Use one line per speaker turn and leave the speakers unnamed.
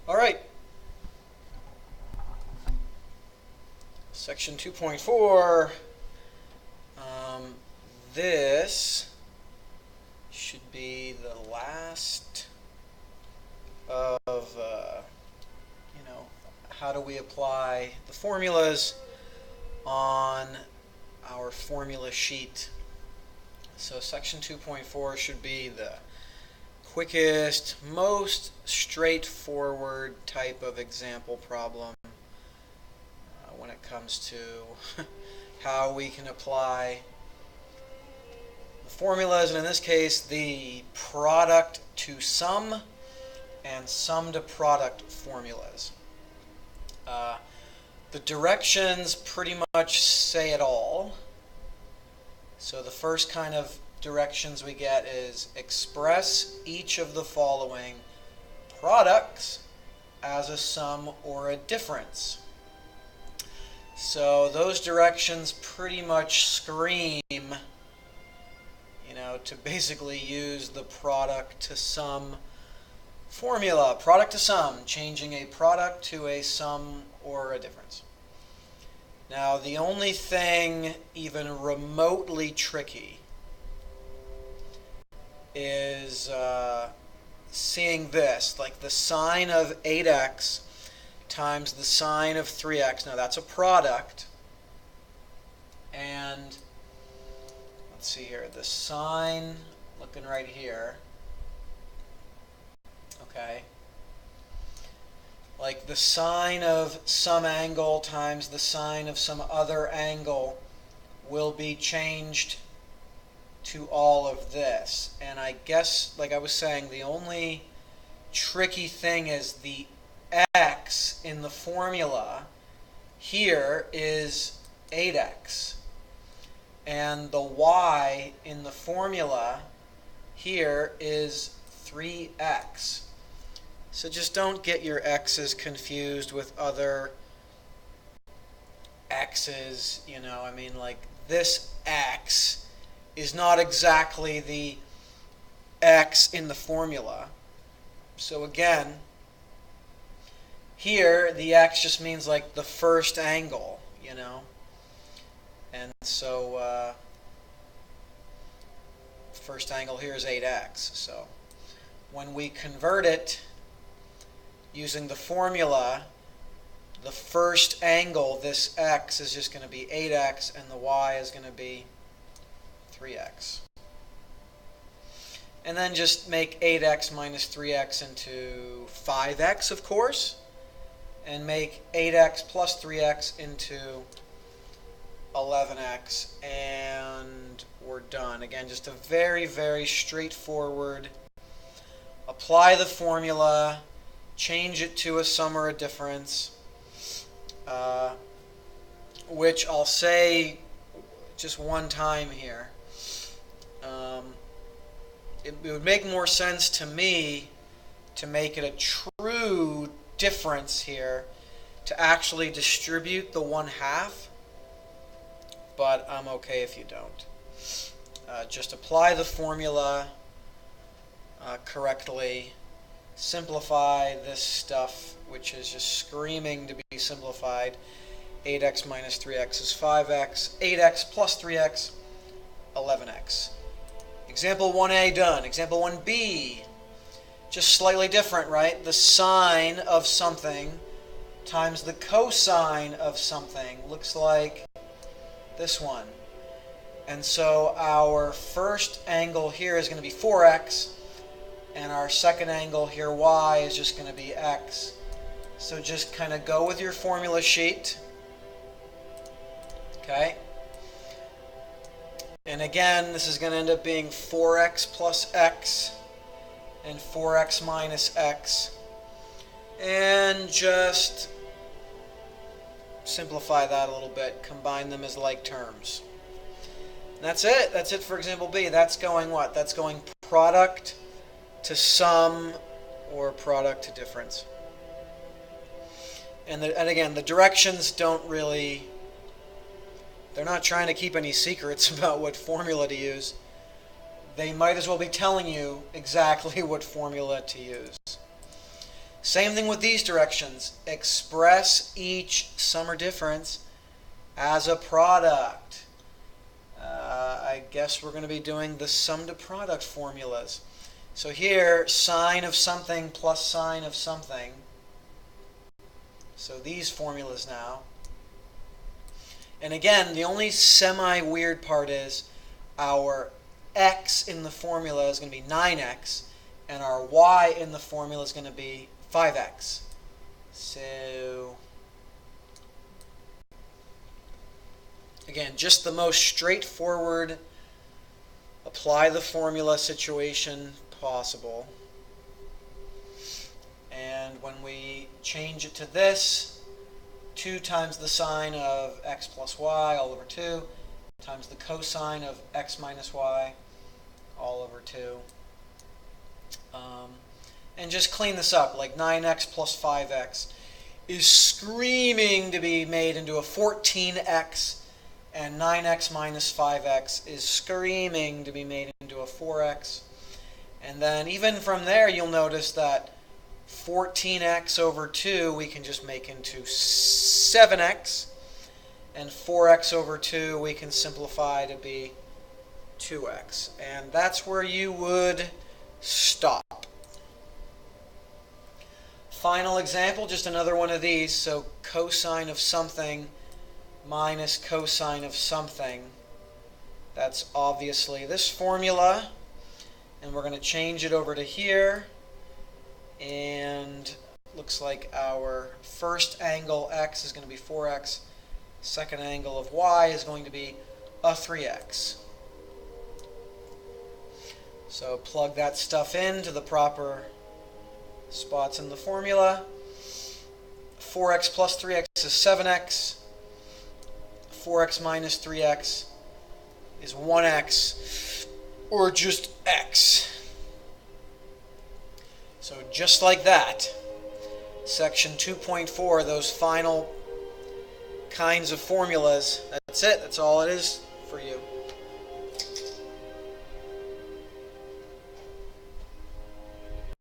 All right. Section 2.4. This should be the last of, how do we apply the formulas on our formula sheet. So section 2.4 should be the quickest, most straightforward type of example problem when it comes to how we can apply the formulas, and in this case the product to sum and sum to product formulas. The directions pretty much say it all. So the first kind of directions we get is express each of the following products as a sum or a difference. So those directions pretty much scream, to basically use the product to sum formula. Product to sum, changing a product to a sum or a difference. Now, the only thing even remotely tricky is seeing this, like the sine of 8x times the sine of 3x. Now, that's a product. And let's see here, the sine, looking right here, okay, like the sine of some angle times the sine of some other angle will be changed to all of this. And I guess, like I was saying, the only tricky thing is the x in the formula here is 8x. And the y in the formula here is 3x. So just don't get your x's confused with other x's, like this x is not exactly the x in the formula. So again, here the x just means like the first angle, And so first angle here is 8x. So when we convert it using the formula, the first angle, this x, is just going to be 8x, and the y is going to be 3x. And then just make 8x minus 3x into 5x, of course, and make 8x plus 3x into 11x, and we're done. Again, just a very, very straightforward, apply the formula, change it to a sum or a difference, which I'll say just one time here. It would make more sense to me to make it a true difference here, to actually distribute the 1/2, but I'm okay if you don't. Just apply the formula correctly, simplify this stuff, which is just screaming to be simplified. 8x minus 3x is 5x. 8x plus 3x, 11x. Example 1a done. Example 1b, just slightly different, right? The sine of something times the cosine of something looks like this one. And so our first angle here is going to be 4x, and our second angle here, y, is just going to be x. So just kind of go with your formula sheet. Okay? And again, this is going to end up being 4x plus x and 4x minus x. And just simplify that a little bit. Combine them as like terms. And that's it. That's it for example B. That's going what? That's going product to sum or product to difference. And again, the directions don't really, they're not trying to keep any secrets about what formula to use. They might as well be telling you exactly what formula to use. Same thing with these directions. Express each sum or difference as a product. I guess we're going to be doing the sum to product formulas. So here, sine of something plus sine of something. So these formulas now. And again, the only semi-weird part is our x in the formula is going to be 9x, and our y in the formula is going to be 5x. So again, just the most straightforward apply the formula situation possible. And when we change it to this, 2 times the sine of x plus y all over 2 times the cosine of x minus y all over 2. And just clean this up, like 9x plus 5x is screaming to be made into a 14x, and 9x minus 5x is screaming to be made into a 4x. And then even from there, you'll notice that 14x over 2 we can just make into 7x, and 4x over 2 we can simplify to be 2x. And that's where you would stop. Final example, just another one of these. So cosine of something minus cosine of something. That's obviously this formula. And we're going to change it over to here. And looks like our first angle x is going to be 4x. Second angle of y is going to be a 3x. So plug that stuff into the proper spots in the formula. 4x plus 3x is 7x. 4x minus 3x is 1x, or just x. So just like that, section 2.4, those final kinds of formulas, that's it. That's all it is for you.